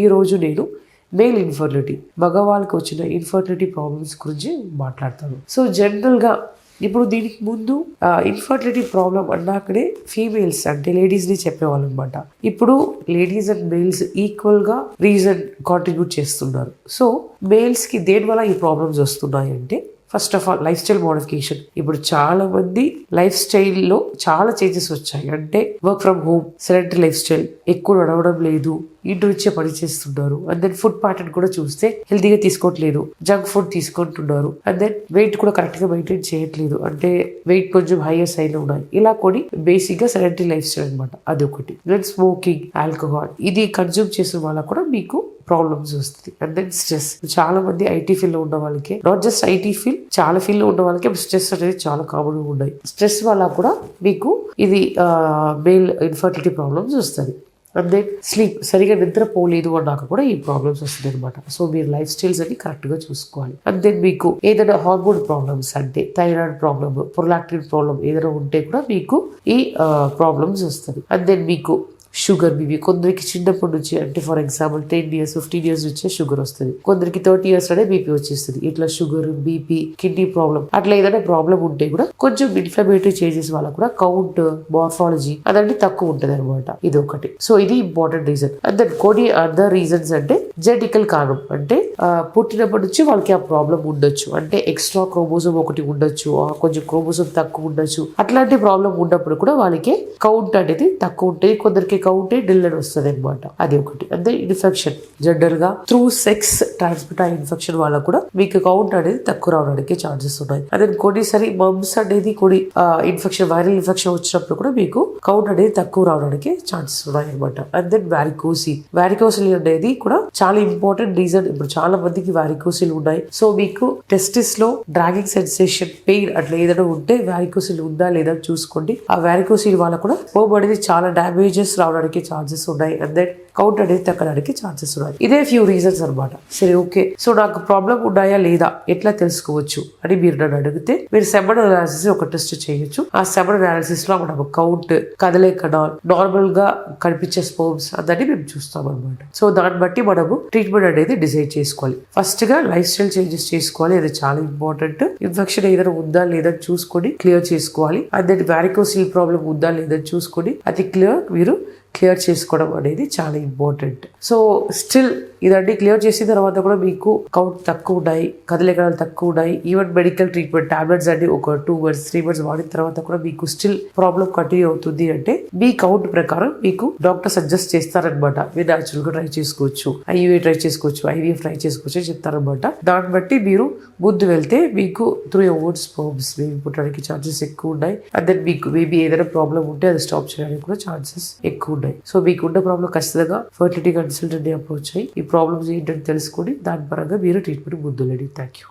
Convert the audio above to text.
ఈరోజు నేను male infertility, మగవాళ్ళకి వచ్చిన ఇన్ఫర్టిలిటీ ప్రాబ్లమ్స్ గురించి మాట్లాడతాను. సో జనరల్గా ఇప్పుడు దీనికి ముందు ఇన్ఫర్టిలిటీ ప్రాబ్లం అన్నాకనే ఫీమేల్స్ అంటే లేడీస్ని చెప్పేవాళ్ళు అనమాట. ఇప్పుడు లేడీస్ అండ్ మేల్స్ ఈక్వల్గా రీజన్ కాంట్రిబ్యూట్ చేస్తున్నారు. సో మేల్స్కి దేనివల్ల ఈ ప్రాబ్లమ్స్ వస్తున్నాయి అంటే first of all life style modification. ఇప్పుడు చాలా మంది లైఫ్ స్టైల్లో చాలా చేంజెస్ వచ్చాయి. అంటే work from home, sedentary life style, ఎక్కువ నడవడం లేదు, ఇంటి నుంచే పని చేస్తున్నారు. అండ్ దెన్ ఫుడ్ ప్యాటర్న్ కూడా చూస్తే హెల్తీగా తీసుకోవట్లేదు, జంక్ ఫుడ్ తీసుకుంటున్నారు. అండ్ దెన్ వెయిట్ కూడా కరెక్ట్ గా మెయింటైన్ చేయట్లేదు, అంటే వెయిట్ కొంచెం హైయర్ సైడ్ లో ఉన్నాయి. ఇలా కొన్ని బేసిక్ గా సెడెంటరీ లైఫ్ స్టైల్ అనమాట. అది ఒకటి. దెన్ స్మోకింగ్, ఆల్కహాల్ ఇది కన్జ్యూమ్ చేసిన వాళ్ళ కూడా మీకు ప్రాబ్లమ్స్ వస్తుంది. And then stress. చాలా మంది ఐటీ ఫీల్డ్ లో ఉన్న వాళ్ళకి, నాట్ జస్ట్ ఐటీ ఫీల్డ్, చాలా ఫీల్డ్ లో ఉన్న వాళ్ళకి స్ట్రెస్ అనేది చాలా కామన్ గా ఉన్నాయి. స్ట్రెస్ వల్ల కూడా మీకు ఇది మేల్ ఇన్ఫర్టిలిటీ ప్రాబ్లమ్స్ వస్తుంది. అండ్ దెన్ స్లీప్, సరిగా నిద్రపోలేదు అన్నాక కూడా ఈ ప్రాబ్లమ్స్ వస్తుంది అనమాట. సో మీరు లైఫ్ స్టైల్స్ అని కరెక్ట్ గా చూసుకోవాలి. అండ్ దెన్ మీకు ఏదైనా హార్మోన్ ప్రాబ్లమ్స్ అంటే థైరాయిడ్ ప్రాబ్లమ్, ప్రొలాక్టిన్ ప్రాబ్లమ్ ఏదైనా ఉంటే కూడా మీకు ఈ ప్రాబ్లమ్స్ వస్తుంది. అండ్ దెన్ మీకు షుగర్ బీపీ, కొందరికి చిన్నప్పటి నుంచి అంటే ఫర్ ఎగ్జాంపుల్ 10 years 15 years నుంచే షుగర్ వస్తుంది, కొందరికి 30 years లోనే బీపీ వచ్చేస్తుంది. ఇట్లా షుగర్, బీపీ, కిడ్నీ ప్రాబ్లం అట్లా ఏదైనా ప్రాబ్లం ఉంటే కూడా కొంచెం ఇన్ఫ్లమేటరీ చేంజెస్ వల్ల కూడా కౌంట్, మార్ఫాలజీ అదంటే తక్కువ ఉంటుంది అనమాట. ఇది ఒకటి. సో ఇది ఇంపార్టెంట్ రీజన్. అండ్ దెన్ కొన్ని అదర్ రీజన్స్ అంటే జెనెటికల్ కారణం, అంటే పుట్టినప్పటి నుంచి వాళ్ళకి ఆ ప్రాబ్లం ఉండొచ్చు, అంటే ఎక్స్ట్రా క్రోమోజోమ్ ఒకటి ఉండొచ్చు, కొంచెం క్రోమోజోమ్ తక్కువ ఉండొచ్చు. అట్లాంటి ప్రాబ్లం ఉన్నప్పుడు కూడా వాళ్ళకి కౌంట్ అనేది తక్కువ ఉంటుంది, కొందరికి కౌంటే డిల్లర్ వస్తుంది అనమాట. అది ఒకటి. అంటే ఇన్ఫెక్షన్, జనరల్ గా త్రూ సెక్స్ ట్రాన్స్మిట్ అయ్యే ఇన్ఫెక్షన్ వల్ల కూడా మీకు కౌంట్ అనేది తక్కువ రావడానికి ఛాన్సెస్ ఉన్నాయి. అదే కొన్నిసారి మమ్స్ అనేది కొన్ని ఇన్ఫెక్షన్, వైరల్ ఇన్ఫెక్షన్ వచ్చినప్పుడు కూడా మీకు కౌంట్ అనేది తక్కువ రావడానికి ఛాన్సెస్ ఉన్నాయి అనమాట. And then varicocele. వారికోసిల్ అనేది కూడా చాలా ఇంపార్టెంట్ రీజన్. ఇప్పుడు చాలా మందికి వారికోసిల్ ఉన్నాయి. సో మీకు టెస్టిస్ లో డ్రాగింగ్ సెన్సేషన్, పెయిన్ అట్లా ఏదైనా ఉంటే వారికోసిల్ ఉందా లేదా చూసుకోండి. ఆ వారికోసిల్ వల్ల కూడా స్పెర్మ్ అనేది చాలా డ్యామేజెస్ రావడానికి ఛాన్సెస్ ఉన్నాయి. అండ్ దెన్ కౌంట్ అనేది తగ్గడానికి ఛాన్సెస్ ఉన్నాయి. ఇదే ఫ్యూ రీజన్స్ అనమాట. సరే, ఓకే, సో నాకు ప్రాబ్లం ఉన్నాయా లేదా ఎట్లా తెలుసుకోవచ్చు అని మీరు నన్ను అడిగితే, మీరు సెమన్ అనాలిసిస్ ఒక టెస్ట్ చేయొచ్చు. ఆ సెమన్ అనాలిసిస్ లో మనం కౌంట్, కదలే కణాలు, నార్మల్ గా కనిపించే స్పర్మ్స్ అందరినీ మేము చూస్తాం అనమాట. సో దాన్ని బట్టి మనము ట్రీట్మెంట్ అనేది డిసైడ్ చేసుకోవాలి. ఫస్ట్ గా లైఫ్ స్టైల్ చేంజెస్ చేసుకోవాలి, అది చాలా ఇంపార్టెంట్. ఇన్ఫెక్షన్ ఏదైనా ఉందా లేదా చూసుకొని క్లియర్ చేసుకోవాలి. అండ్ దెన్ వారికోసిల్ ప్రాబ్లం ఉందా లేదా చూసుకొని అది క్లియర్ చేసుకోవడం అనేది చాలా ఇంపార్టెంట్. సో స్టిల్ ఇదన్నీ క్లియర్ చేసిన తర్వాత కూడా మీకు కౌంట్ తక్కువ ఉన్నాయి, కదలికలు తక్కువ ఉన్నాయి, ఈవెన్ మెడికల్ ట్రీట్మెంట్ టాబ్లెట్స్ అన్ని ఒక 2 months 3 months వాడిన తర్వాత కూడా మీకు స్టిల్ ప్రాబ్లం కంటిన్యూ అవుతుంది అంటే మీ కౌంట్ ప్రకారం మీకు డాక్టర్ సజెస్ట్ చేస్తారనమాట. మీరు న్యాచురల్ గా ట్రై చేసుకోవచ్చు, ఐవీఎఫ్ ట్రై చేసుకోవచ్చు, ఐవీఎఫ్ ట్రై చేసుకోవచ్చు అని చెప్తారనమాట. దాన్ని బట్టి మీరు ముందు వెళ్తే మీకు 3 own sperms బేబీ పుట్టడానికి ఛాన్సెస్ ఎక్కువ ఉన్నాయి. అండ్ దెన్ మీకు బేబీ ఏదైనా ప్రాబ్లం ఉంటే అది స్టాప్ చేయడానికి కూడా ఛాన్సెస్ ఎక్కువ ఉన్నాయి. సో మీకు ఉన్న ప్రాబ్లం ఖచ్చితంగా ఫర్టిలిటీ కన్సల్టెంట్ అప్రోచ్ అయ్యి ఈ ప్రాబ్లమ్స్ ఏంటని తెలుసుకొని దాని పరంగా మీరు ట్రీట్మెంట్ ముందులేండి. Thank you.